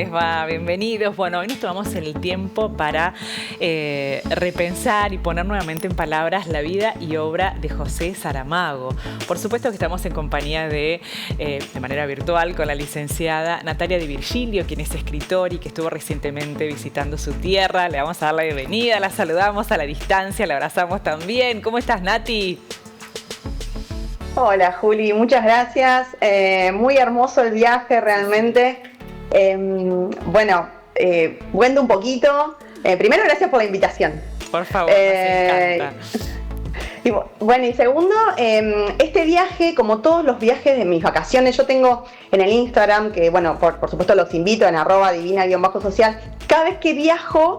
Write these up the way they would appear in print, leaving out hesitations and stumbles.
les va? Bienvenidos. Bueno, hoy nos tomamos el tiempo para repensar y poner nuevamente en palabras la vida y obra de José Saramago. Por supuesto que estamos en compañía de manera virtual con la licenciada Natalia Di Virgilio, quien es escritor y que estuvo recientemente visitando su tierra. Le vamos a dar la bienvenida, la saludamos a la distancia, la abrazamos también. ¿Cómo estás, Nati? Hola, Juli, muchas gracias. Muy hermoso el viaje realmente. Cuento un poquito. Primero, gracias por la invitación. Por favor, nos encanta. Y segundo, este viaje, como todos los viajes de mis vacaciones, yo tengo en el Instagram, que por supuesto los invito en @divina_social. Cada vez que viajo,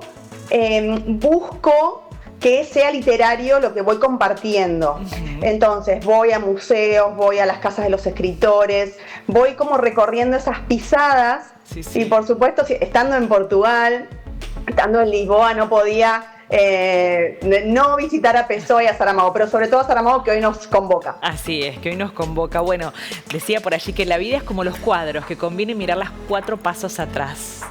busco que sea literario lo que voy compartiendo. Entonces voy a museos, voy a las casas de los escritores, voy como recorriendo esas pisadas. Sí. Y por supuesto, estando en Portugal, estando en Lisboa, no podía no visitar a Pessoa y a Saramago, pero sobre todo a Saramago, que hoy nos convoca. Así es, que hoy nos convoca. Bueno, decía por allí que la vida es como los cuadros, que conviene mirarlas 4 pasos atrás.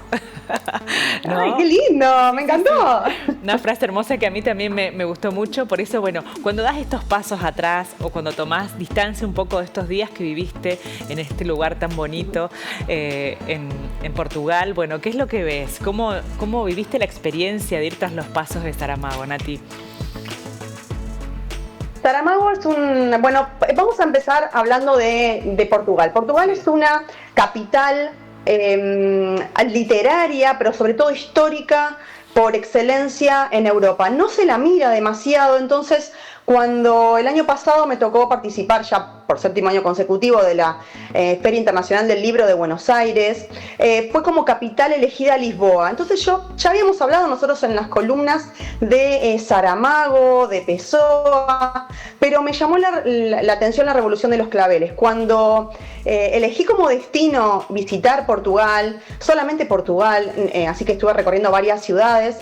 ¿No? ¡Ay, qué lindo! ¡Me encantó! Una frase hermosa que a mí también me gustó mucho. Por eso, cuando das estos pasos atrás o cuando tomás distancia un poco de estos días que viviste en este lugar tan bonito en Portugal, ¿qué es lo que ves? ¿Cómo viviste la experiencia de ir tras los pasos de Saramago, Nati? Saramago es vamos a empezar hablando de Portugal. Portugal es una capital literaria, pero sobre todo histórica, por excelencia en Europa. No se la mira demasiado, entonces cuando el año pasado me tocó participar ya por 7º año consecutivo de la Feria Internacional del Libro de Buenos Aires, fue como capital elegida Lisboa. Entonces ya habíamos hablado nosotros en las columnas de Saramago, de Pessoa, pero me llamó la atención la Revolución de los Claveles. Cuando elegí como destino visitar Portugal, solamente Portugal, así que estuve recorriendo varias ciudades.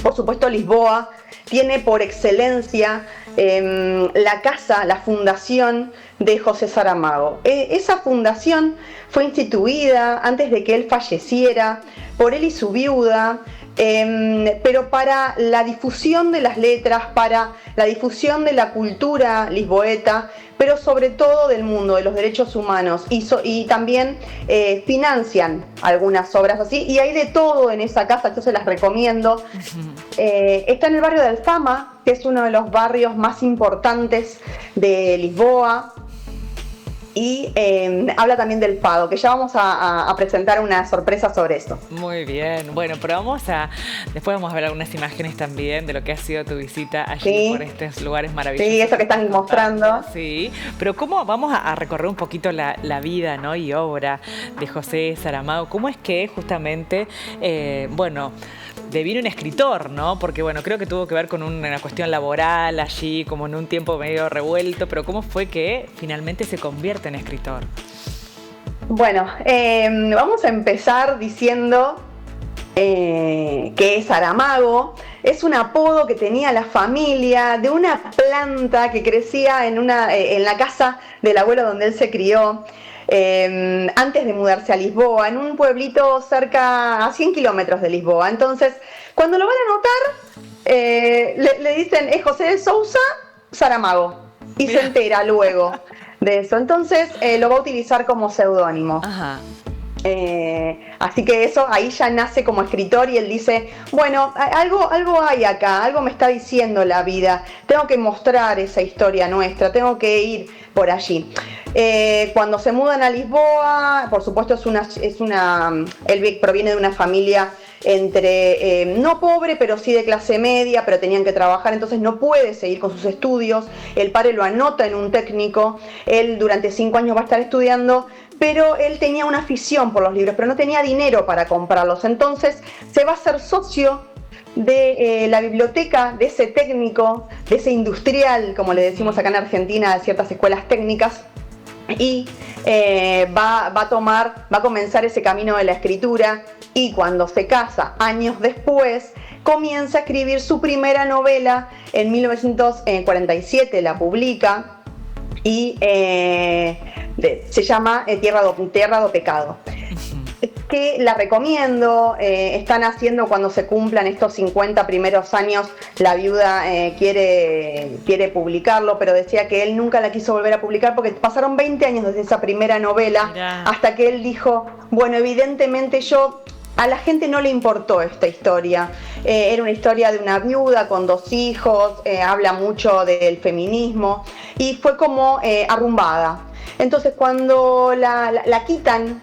Por supuesto, Lisboa tiene por excelencia la fundación de José Saramago. Esa fundación fue instituida antes de que él falleciera por él y su viuda, pero para la difusión de las letras, para la difusión de la cultura lisboeta, pero sobre todo del mundo, de los derechos humanos, y también financian algunas obras así, y hay de todo en esa casa, yo se las recomiendo. Está en el barrio de Alfama, que es uno de los barrios más importantes de Lisboa, y habla también del fado, que ya vamos a presentar una sorpresa sobre esto. Muy bien, pero después vamos a ver algunas imágenes también de lo que ha sido tu visita allí, por estos lugares maravillosos. Sí, eso que están mostrando. Sí, pero ¿cómo vamos a recorrer un poquito la vida, ¿no? y obra de José Saramago? ¿Cómo es que justamente, devino un escritor, ¿no? Porque, creo que tuvo que ver con una cuestión laboral allí, como en un tiempo medio revuelto, pero ¿cómo fue que finalmente se convierte en escritor? Vamos a empezar diciendo que Saramago es un apodo que tenía la familia de una planta que crecía en la casa del abuelo donde él se crió. Antes de mudarse a Lisboa, en un pueblito cerca a 100 kilómetros de Lisboa. Entonces, cuando lo van a anotar, le dicen, es José de Sousa Saramago, y se entera luego de eso. Entonces, lo va a utilizar como seudónimo. Ajá. Así que ahí ya nace como escritor, y él dice, algo hay acá, algo me está diciendo la vida, tengo que mostrar esa historia nuestra, tengo que ir por allí. Cuando se mudan a Lisboa, por supuesto él proviene de una familia no pobre, pero sí de clase media, pero tenían que trabajar, entonces no puede seguir con sus estudios. El padre lo anota en un técnico, él durante 5 años va a estar estudiando, pero él tenía una afición por los libros, pero no tenía dinero para comprarlos, entonces se va a hacer socio de la biblioteca de ese técnico, de ese industrial, como le decimos acá en Argentina, de ciertas escuelas técnicas, y va a comenzar ese camino de la escritura, y cuando se casa, años después, comienza a escribir su primera novela. En 1947 la publica, y se llama Tierra do Pecado. que la recomiendo. Están haciendo, cuando se cumplan estos 50 primeros años, la viuda quiere publicarlo, pero decía que él nunca la quiso volver a publicar porque pasaron 20 años desde esa primera novela. Mirá. Hasta que él dijo, bueno, evidentemente a la gente no le importó esta historia. Era una historia de una viuda con 2 hijos, habla mucho del feminismo y fue como arrumbada. Entonces cuando la quitan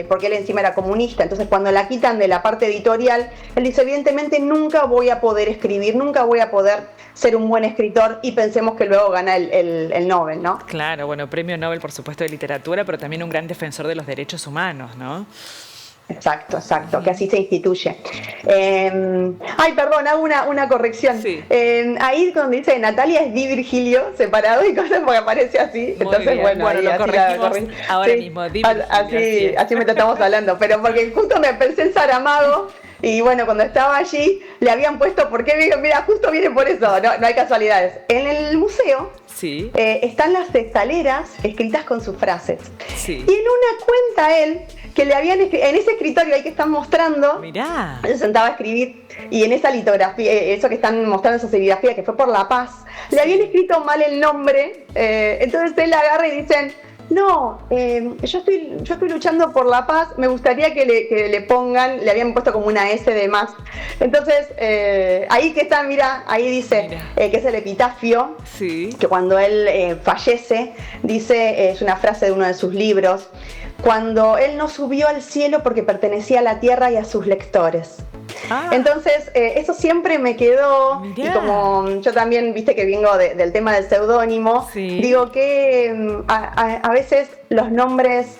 porque él encima era comunista, entonces cuando la quitan de la parte editorial, él dice, evidentemente nunca voy a poder escribir, nunca voy a poder ser un buen escritor, y pensemos que luego gana el Nobel, ¿no? Claro, bueno, premio Nobel por supuesto de literatura, pero también un gran defensor de los derechos humanos, ¿no? Exacto, que así se instituye. Perdón, hago una corrección. Sí. Ahí donde dice Natalia es Di Virgilio, separado y cosas, porque aparece así. Muy entonces, bien. Bueno, lo corregimos ahora sí, mismo. Di Virgilio, así me estamos hablando, pero porque justo me pensé en Saramago. Y bueno, cuando estaba allí, le habían puesto, ¿por qué? Mira, justo viene por eso, no hay casualidades. En el museo sí. Están las estaleras escritas con sus frases. Sí. Y en una cuenta él, que le habían en ese escritorio ahí que están mostrando, mirá, él se sentaba a escribir, y en esa litografía, eso que están mostrando, esa serigrafía que fue por La Paz, le habían escrito mal el nombre, entonces él agarra y dicen, no, yo estoy luchando por la paz, me gustaría que le pongan, le habían puesto como una S de más. Entonces, ahí que está, mira, ahí dice que es el epitafio, sí. Que cuando él fallece, dice, es una frase de uno de sus libros, cuando él no subió al cielo porque pertenecía a la tierra y a sus lectores. Entonces, eso siempre me quedó. Mirá. Y como yo también, viste que vengo del tema del seudónimo, sí. Digo que a veces los nombres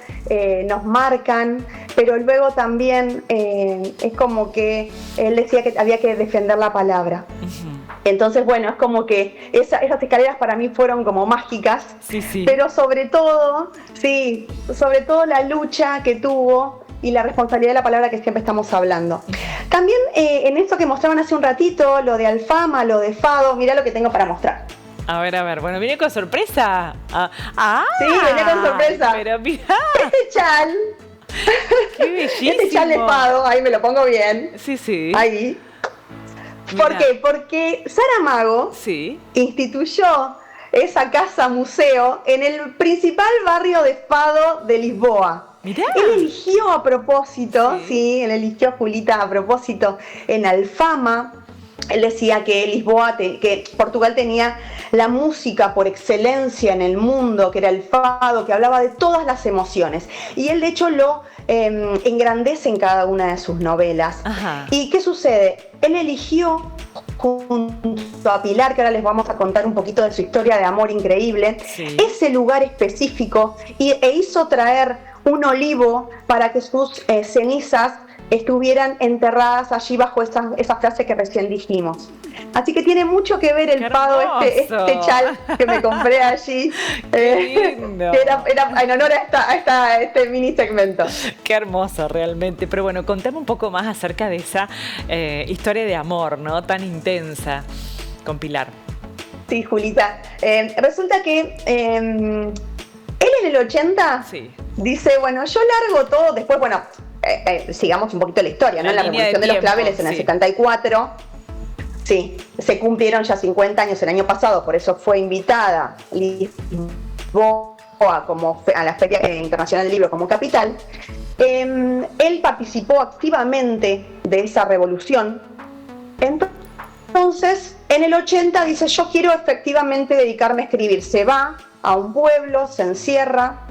nos marcan, pero luego también es como que él decía que había que defender la palabra. Uh-huh. Entonces, bueno, es como que esas escaleras para mí fueron como mágicas, sí. Pero sobre todo la lucha que tuvo y la responsabilidad de la palabra que siempre estamos hablando. También en esto que mostraban hace un ratito, lo de Alfama, lo de Fado, mirá lo que tengo para mostrar. A ver, bueno, ¿viene con sorpresa? Sí, viene con sorpresa. Pero mirá. Este chal. Qué bellísimo. Este chal de Fado, ahí me lo pongo bien. Sí. Ahí. ¿Por qué? Porque Saramago instituyó esa casa museo en el principal barrio de Fado de Lisboa. Mirá. Él eligió a propósito, él eligió, Julita, a propósito en Alfama. Él decía que que Portugal tenía la música por excelencia en el mundo, que era el fado, que hablaba de todas las emociones. Y él, de hecho, lo engrandece en cada una de sus novelas. Ajá. ¿Y qué sucede? Él eligió, junto a Pilar, que ahora les vamos a contar un poquito de su historia de amor increíble, ese lugar específico e hizo traer un olivo para que sus cenizas estuvieran enterradas allí bajo esa frase que recién dijimos. Así que tiene mucho que ver el fado, este chal que me compré allí, que era en honor a este mini segmento. Qué hermoso realmente. Pero bueno, contame un poco más acerca de esa historia de amor, ¿no? Tan intensa con Pilar. Sí, Julita. Resulta que él en el 80 dice, bueno, yo largo todo, después, bueno, sigamos un poquito la historia, ¿no? La Revolución de los Claveles en el 74. Sí, se cumplieron ya 50 años el año pasado, por eso fue invitada Lisboa a la Feria Internacional del Libro como capital. Él participó activamente de esa revolución. Entonces, en el 80 dice, yo quiero efectivamente dedicarme a escribir. Se va a un pueblo, se encierra,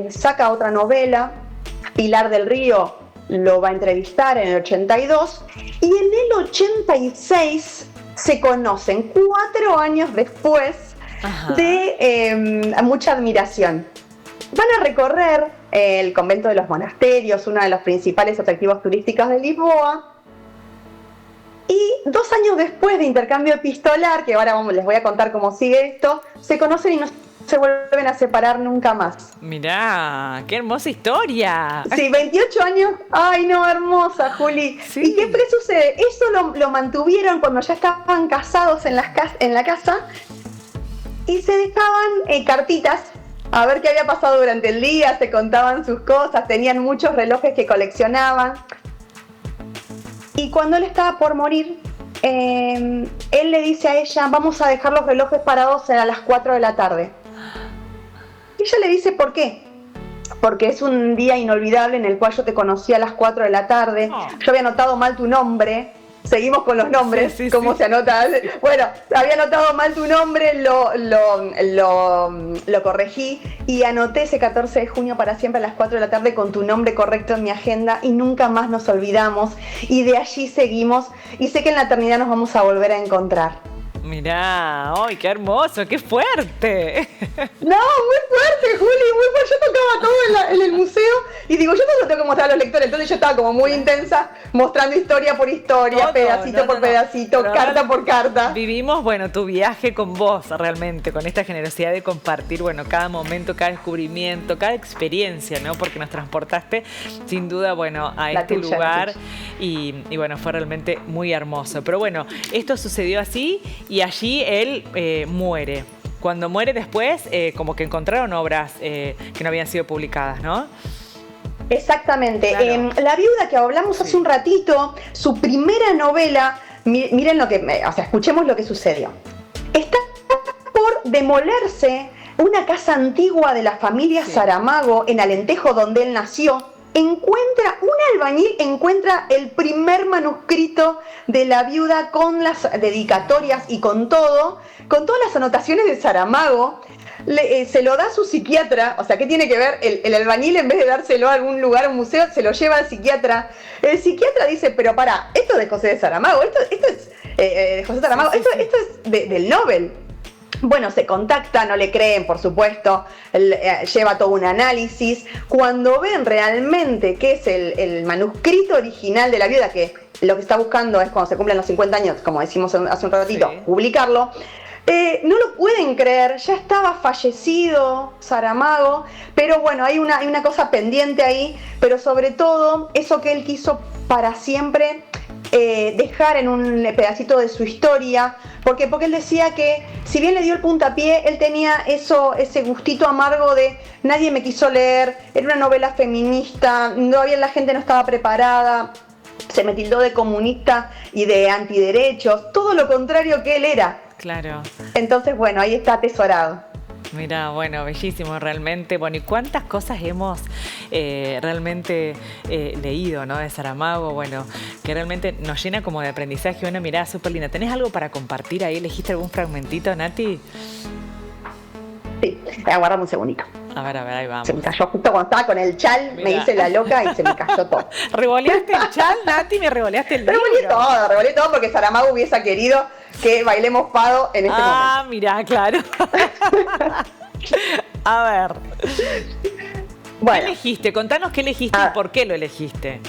saca otra novela. Pilar del Río lo va a entrevistar en el 82 y en el 86 se conocen 4 años después. Ajá. De mucha admiración. Van a recorrer el convento de los monasterios, uno de los principales atractivos turísticos de Lisboa, y 2 años después de intercambio epistolar, que ahora les voy a contar cómo sigue esto, se conocen y no se vuelven a separar nunca más. Mirá, qué hermosa historia. Sí, 28 años. Ay, no, hermosa, Juli. Sí. ¿Y qué sucede? Eso lo mantuvieron cuando ya estaban casados en la casa y se dejaban cartitas a ver qué había pasado durante el día, se contaban sus cosas, tenían muchos relojes que coleccionaban. Y cuando él estaba por morir, él le dice a ella, vamos a dejar los relojes parados a las 4 de la tarde. Y ella le dice, ¿por qué? Porque es un día inolvidable en el cual yo te conocí a las 4 de la tarde, yo había anotado mal tu nombre. Seguimos con los nombres, cómo se anota. Bueno, había anotado mal tu nombre, lo corregí y anoté ese 14 de junio para siempre a las 4 de la tarde con tu nombre correcto en mi agenda y nunca más nos olvidamos y de allí seguimos y sé que en la eternidad nos vamos a volver a encontrar. Mirá, ¡ay, qué hermoso, qué fuerte! No, muy fuerte, Juli, muy fuerte. Yo tocaba todo en el museo y digo, yo todo lo tengo que mostrar a los lectores, entonces yo estaba como muy intensa mostrando historia por historia, todo, pedacito por pedacito, carta por carta. Vivimos, bueno, tu viaje con vos realmente, con esta generosidad de compartir, bueno, cada momento, cada descubrimiento, cada experiencia, ¿no? Porque nos transportaste sin duda, bueno, a este lugar y bueno, fue realmente muy hermoso. Pero bueno, esto sucedió así y allí él muere. Cuando muere después, como que encontraron obras que no habían sido publicadas, ¿no? Exactamente. Claro. La viuda que hablamos hace un ratito, su primera novela, miren lo que, o sea, escuchemos lo que sucedió. Está por demolerse una casa antigua de la familia Saramago en Alentejo, donde él nació. Un albañil encuentra el primer manuscrito de la viuda con las dedicatorias y con todas las anotaciones de Saramago. Se lo da a su psiquiatra, o sea, ¿qué tiene que ver? El albañil, en vez de dárselo a algún lugar, a un museo, se lo lleva al psiquiatra. El psiquiatra dice, pero pará, esto es de José de Saramago, esto es de José Saramago, esto es del Nobel. Bueno, se contacta, no le creen, por supuesto, lleva todo un análisis. Cuando ven realmente que es el manuscrito original de la viuda, que lo que está buscando es cuando se cumplen los 50 años, como decimos hace un ratito, publicarlo, no lo pueden creer, ya estaba fallecido Saramago, pero bueno, hay una cosa pendiente ahí, pero sobre todo eso que él quiso para siempre dejar en un pedacito de su historia, porque él decía que si bien le dio el puntapié, él tenía ese gustito amargo de nadie me quiso leer, era una novela feminista, todavía la gente no estaba preparada, se me tildó de comunista y de antiderechos, todo lo contrario que él era. Claro. Entonces, bueno, ahí está atesorado. Mira, bueno, bellísimo realmente. Bueno, y cuántas cosas hemos realmente leído, ¿no? De Saramago, bueno, que realmente nos llena como de aprendizaje. Una mirada súper linda. ¿Tenés algo para compartir ahí? ¿Elegiste algún fragmentito, Nati? Sí, aguardame un segundito. A ver, ahí vamos. Se me cayó justo cuando estaba con el chal, mirá. Me hice la loca y se me cayó todo. ¿Revoleaste el chal, Nati? ¿Me revoleaste el libro? Revoleé todo porque Saramago hubiese querido que bailemos fado en este momento. Ah, mirá, claro. A ver. Bueno. ¿Qué elegiste? Contanos qué elegiste y por qué lo elegiste.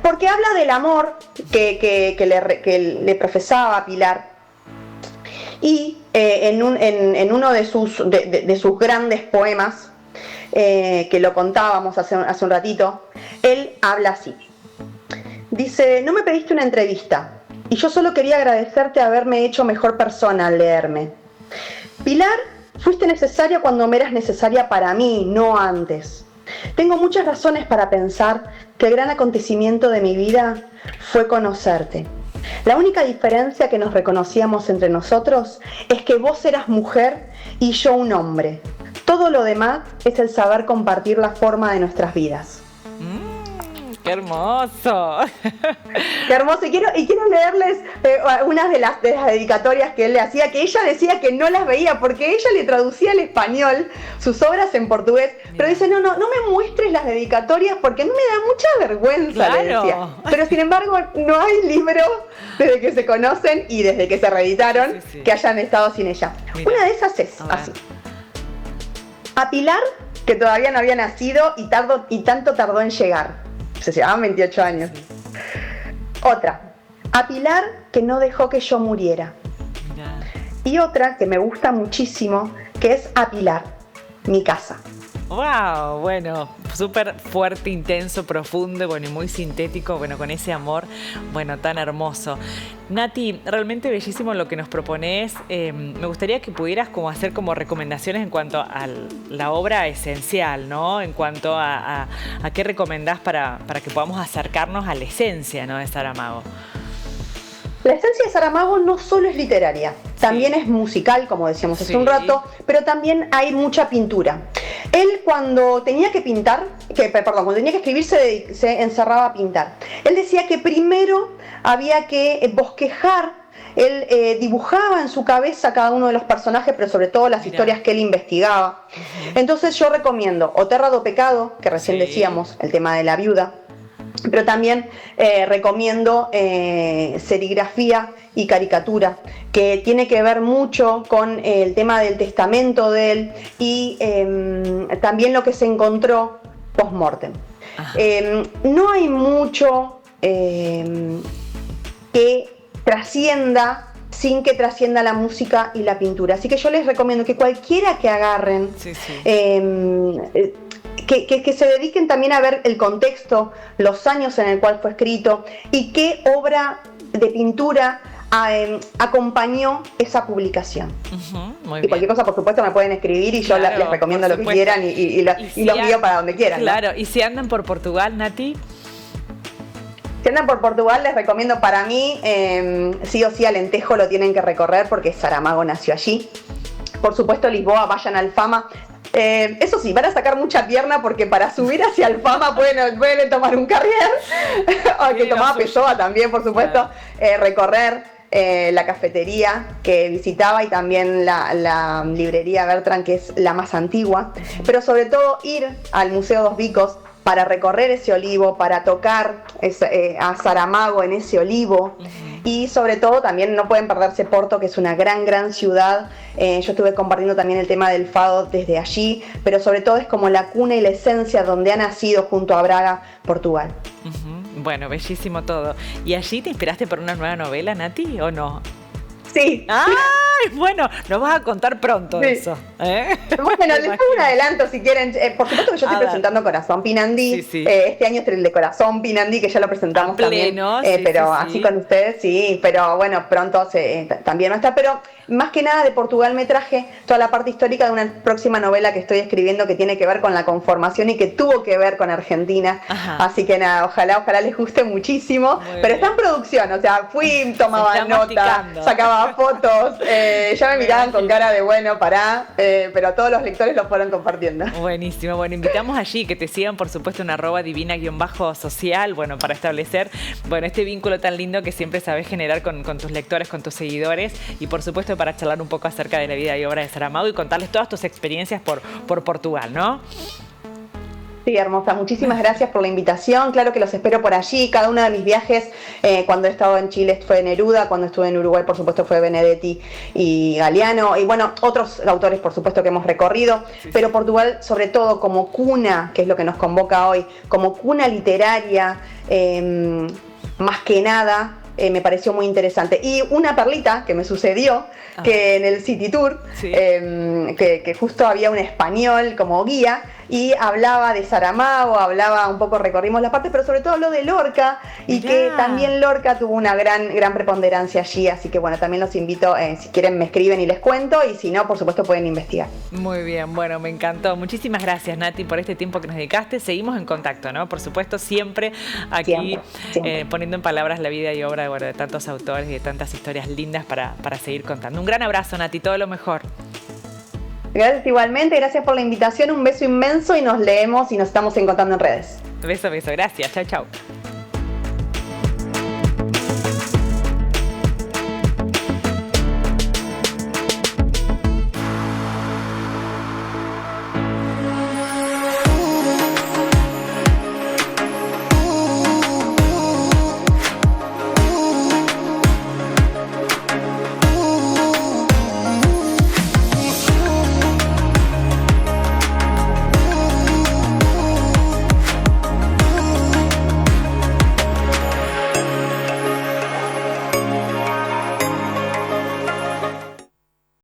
Porque habla del amor que le profesaba a Pilar. Y en uno de sus grandes poemas, que lo contábamos hace un ratito, él habla así. Dice, no me pediste una entrevista y yo solo quería agradecerte haberme hecho mejor persona al leerme. Pilar, fuiste necesaria cuando me eras necesaria para mí, no antes. Tengo muchas razones para pensar que el gran acontecimiento de mi vida fue conocerte. La única diferencia que nos reconocíamos entre nosotros es que vos eras mujer y yo un hombre. Todo lo demás es el saber compartir la forma de nuestras vidas. ¡Qué hermoso! ¡Qué hermoso! Y quiero leerles unas de las dedicatorias que él le hacía, que ella decía que no las veía, porque ella le traducía al español sus obras en portugués, pero dice, no me muestres las dedicatorias porque a mí me da mucha vergüenza, le decía. Pero sin embargo, no hay libro desde que se conocen y desde que se reeditaron que hayan estado sin ella. Mira, una de esas es así. A Pilar, que todavía no había nacido y tanto tardó en llegar. Se llevaban 28 años. Otra, a Pilar, que no dejó que yo muriera. Y otra que me gusta muchísimo, que es a Pilar, mi casa. ¡Wow! Bueno, súper fuerte, intenso, profundo, bueno, y muy sintético, bueno, con ese amor, bueno, tan hermoso. Nati, realmente bellísimo lo que nos propones. Me gustaría que pudieras como hacer como recomendaciones en cuanto a la obra esencial, ¿no? En cuanto a qué recomendás para que podamos acercarnos a la esencia, ¿no?, de Saramago. La esencia de Saramago no solo es literaria, también es musical, como decíamos hace un rato, pero también hay mucha pintura. Él cuando tenía que pintar, cuando tenía que escribir se encerraba a pintar. Él decía que primero había que bosquejar. Él dibujaba en su cabeza cada uno de los personajes, pero sobre todo las historias que él investigaba. Entonces yo recomiendo O Terra do Pecado, que recién decíamos, el tema de la viuda, pero también recomiendo Serigrafía y Caricatura, que tiene que ver mucho con el tema del testamento de él y también lo que se encontró post-mortem. No hay mucho que trascienda sin que trascienda la música y la pintura. Así que yo les recomiendo que cualquiera que agarren, que se dediquen también a ver el contexto, los años en el cual fue escrito y qué obra de pintura acompañó esa publicación. Y cualquier cosa, por supuesto, me pueden escribir y yo les recomiendo lo que quieran y los guío para donde quieran. Claro, ¿no? Y si andan por Portugal, Nati. Si andan por Portugal, les recomiendo, para mí, sí o sí, Alentejo lo tienen que recorrer porque Saramago nació allí. Por supuesto, Lisboa, vayan a Alfama. Eso sí, van a sacar mucha pierna porque para subir hacia Alfama pueden tomar un carrier, o que tomaba Pessoa también, por supuesto, recorrer la cafetería que visitaba y también la librería Bertrand, que es la más antigua, pero sobre todo ir al Museo dos Bicos para recorrer ese olivo, para tocar a Saramago en ese olivo. Y sobre todo también no pueden perderse Porto, que es una gran ciudad. Yo estuve compartiendo también el tema del fado desde allí, pero sobre todo es como la cuna y la esencia donde ha nacido junto a Braga, Portugal. Bueno, bellísimo todo. ¿Y allí te inspiraste por una nueva novela, Nati, o no? Sí. ¡Ay! Bueno, nos vas a contar pronto eso. Bueno, les pongo un adelanto si quieren. Por supuesto que yo estoy presentando Corazón Pinandí. Este año es el de Corazón Pinandí, que ya lo presentamos también. Pero así con ustedes, sí. Pero bueno, pronto también va a estar. Pero más que nada de Portugal me traje toda la parte histórica de una próxima novela que estoy escribiendo que tiene que ver con la conformación y que tuvo que ver con Argentina. Así que nada, ojalá les guste muchísimo. Pero está en producción, o sea, tomaba nota, sacaba fotos, ya me miraban con cara de bueno, pero todos los lectores lo fueron compartiendo. Buenísimo, bueno, invitamos allí que te sigan, por supuesto, en @divina_social, bueno, para establecer, bueno, este vínculo tan lindo que siempre sabes generar con tus lectores, con tus seguidores, y por supuesto para charlar un poco acerca de la vida y obra de Saramago y contarles todas tus experiencias por Portugal, ¿no? Sí, hermosa. Muchísimas gracias por la invitación. Claro que los espero por allí. Cada uno de mis viajes, cuando he estado en Chile fue Neruda, cuando estuve en Uruguay, por supuesto, fue Benedetti y Galeano. Y bueno, otros autores, por supuesto, que hemos recorrido. Pero Portugal, sobre todo, como cuna, que es lo que nos convoca hoy, como cuna literaria, más que nada, me pareció muy interesante. Y una perlita que me sucedió, que en el City Tour, que justo había un español como guía, y hablaba de Saramago, hablaba un poco, recorrimos las partes, pero sobre todo lo de Lorca, y que también Lorca tuvo una gran preponderancia allí, así que bueno, también los invito, si quieren me escriben y les cuento, y si no, por supuesto pueden investigar. Muy bien, bueno, me encantó. Muchísimas gracias, Nati, por este tiempo que nos dedicaste. Seguimos en contacto, ¿no? Por supuesto, siempre aquí siempre. Poniendo en palabras la vida y obra de tantos autores y de tantas historias lindas para seguir contando. Un gran abrazo, Nati, todo lo mejor. Gracias igualmente, gracias por la invitación, un beso inmenso y nos leemos y nos estamos encontrando en redes. Beso, gracias, chau.